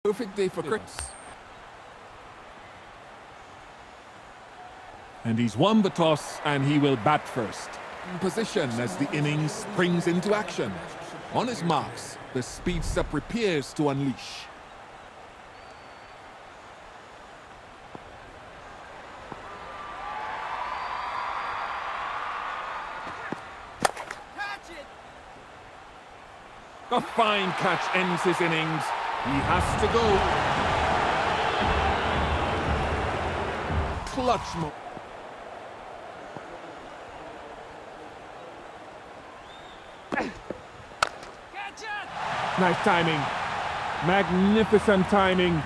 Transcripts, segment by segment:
Perfect day for cricket. And he's won the toss, and he will bat first. In position as the innings springs into action. On his marks, the speedster prepares to unleash. Catch it! A fine catch ends his innings. He has to go. Clutch mode. Catch it! Nice timing. Magnificent timing.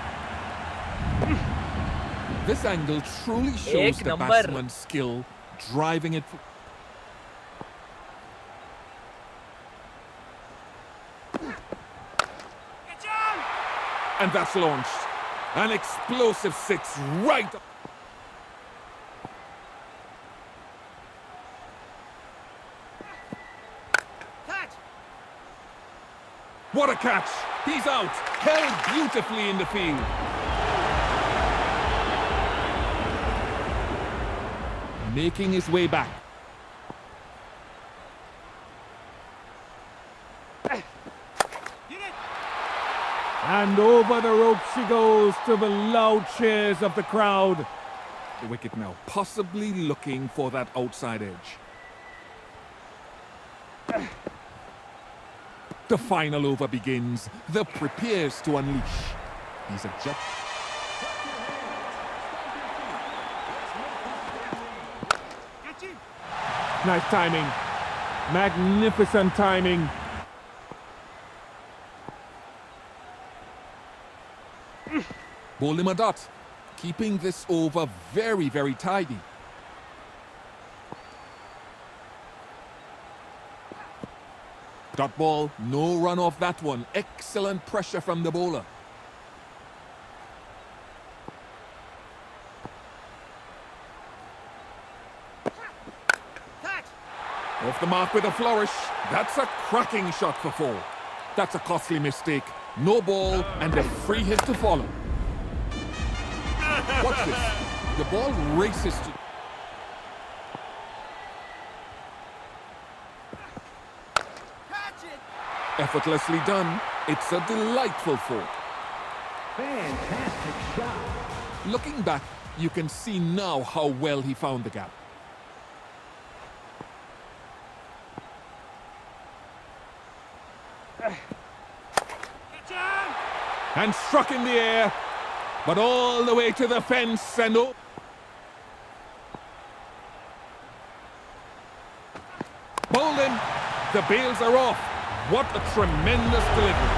This angle truly shows Ek the number. batsman's skill, driving it. Catch on! And that's launched. An explosive six right. Catch! What a catch! He's out, held beautifully in the field. Making his way back. Hit it! And over the rope she goes to the loud cheers of the crowd. The wicket now possibly looking for that outside edge. The final over begins. The prepares to unleash. He's a jet. Catch it! Nice timing. Magnificent timing. Bowled him a dot. Keeping this over very, very tidy. Dot ball, no run off that one. Excellent pressure from the bowler. Catch! Off the mark with a flourish. That's a cracking shot for four. That's a costly mistake. No ball and a free hit to follow. Watch this. The ball races to... Catch it! Effortlessly done. It's a delightful four. Fantastic shot. Looking back, you can see now how well he found the gap. Catch on! And struck in the air, but all the way to the fence and oh. Bowled him. The bails are off. What a tremendous delivery.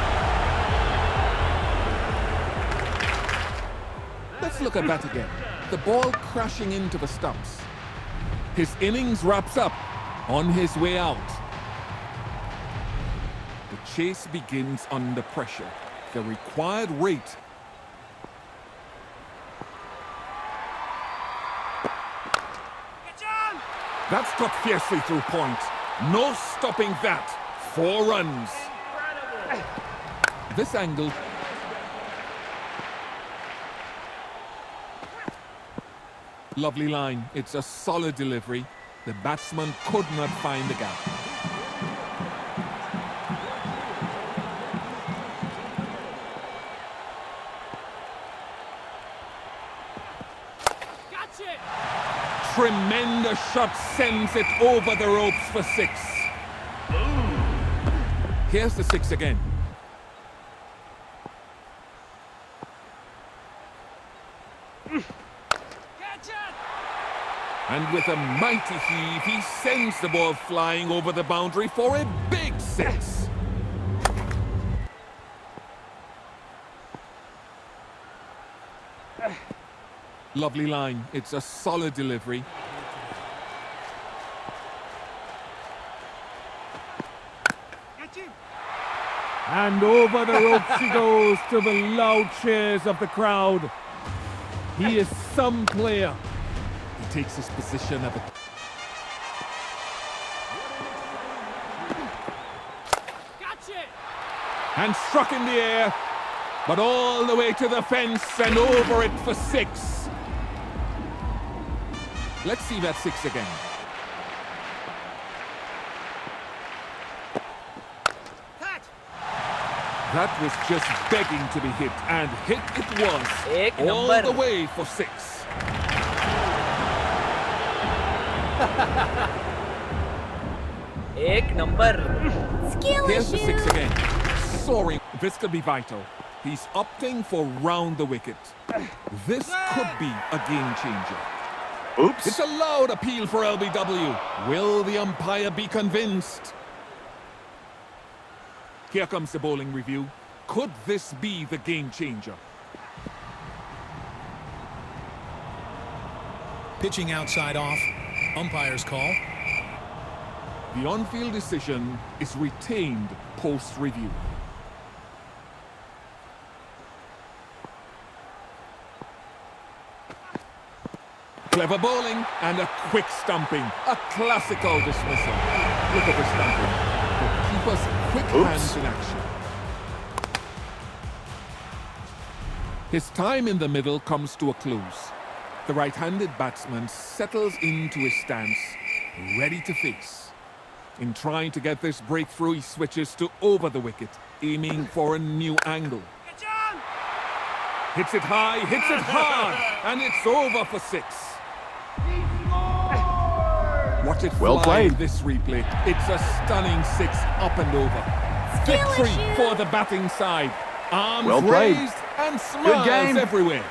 Let's look at that again. The ball crashing into the stumps. His innings wraps up on his way out. The chase begins under pressure. The required rate. Catch on! That's cut fiercely through point. No stopping that. 4 runs. This angle. Lovely line. It's a solid delivery. The batsman could not find the gap. Catch it! Tremendous shot sends it over the ropes for 6. Here's the 6 again. Catch it! And with a mighty heave, he sends the ball flying over the boundary for a big 6. Lovely line. It's a solid delivery. Catch it! And over the rope she goes to the loud cheers of the crowd. He is some player. He takes his position at the... Catch it! And struck in the air. But all the way to the fence and over it for 6. Let's see that 6 again. Cut. That was just begging to be hit, and hit it was. एक All number. the way for 6. एक number. Here's the 6 again. Soaring. This could be vital. He's opting for round the wicket. This could be a game changer. Oops. It's a loud appeal for LBW. Will the umpire be convinced? Here comes the bowling review. Could this be the game changer? Pitching outside off. Umpire's call. The on-field decision is retained post-review. Clever bowling and a quick stumping. A classical dismissal. Look at the stumping. The keeper's quick hands in action. His time in the middle comes to a close. The right-handed batsman settles into his stance, ready to face. In trying to get this breakthrough, he switches to over the wicket, aiming for a new angle. Catch on. Hits it high, hits it hard, and it's over for 6. Watch it Well fly in played. this replay. It's a stunning 6 up and over. Victory for the batting side. Arms Well played. raised and Good game. smiles everywhere.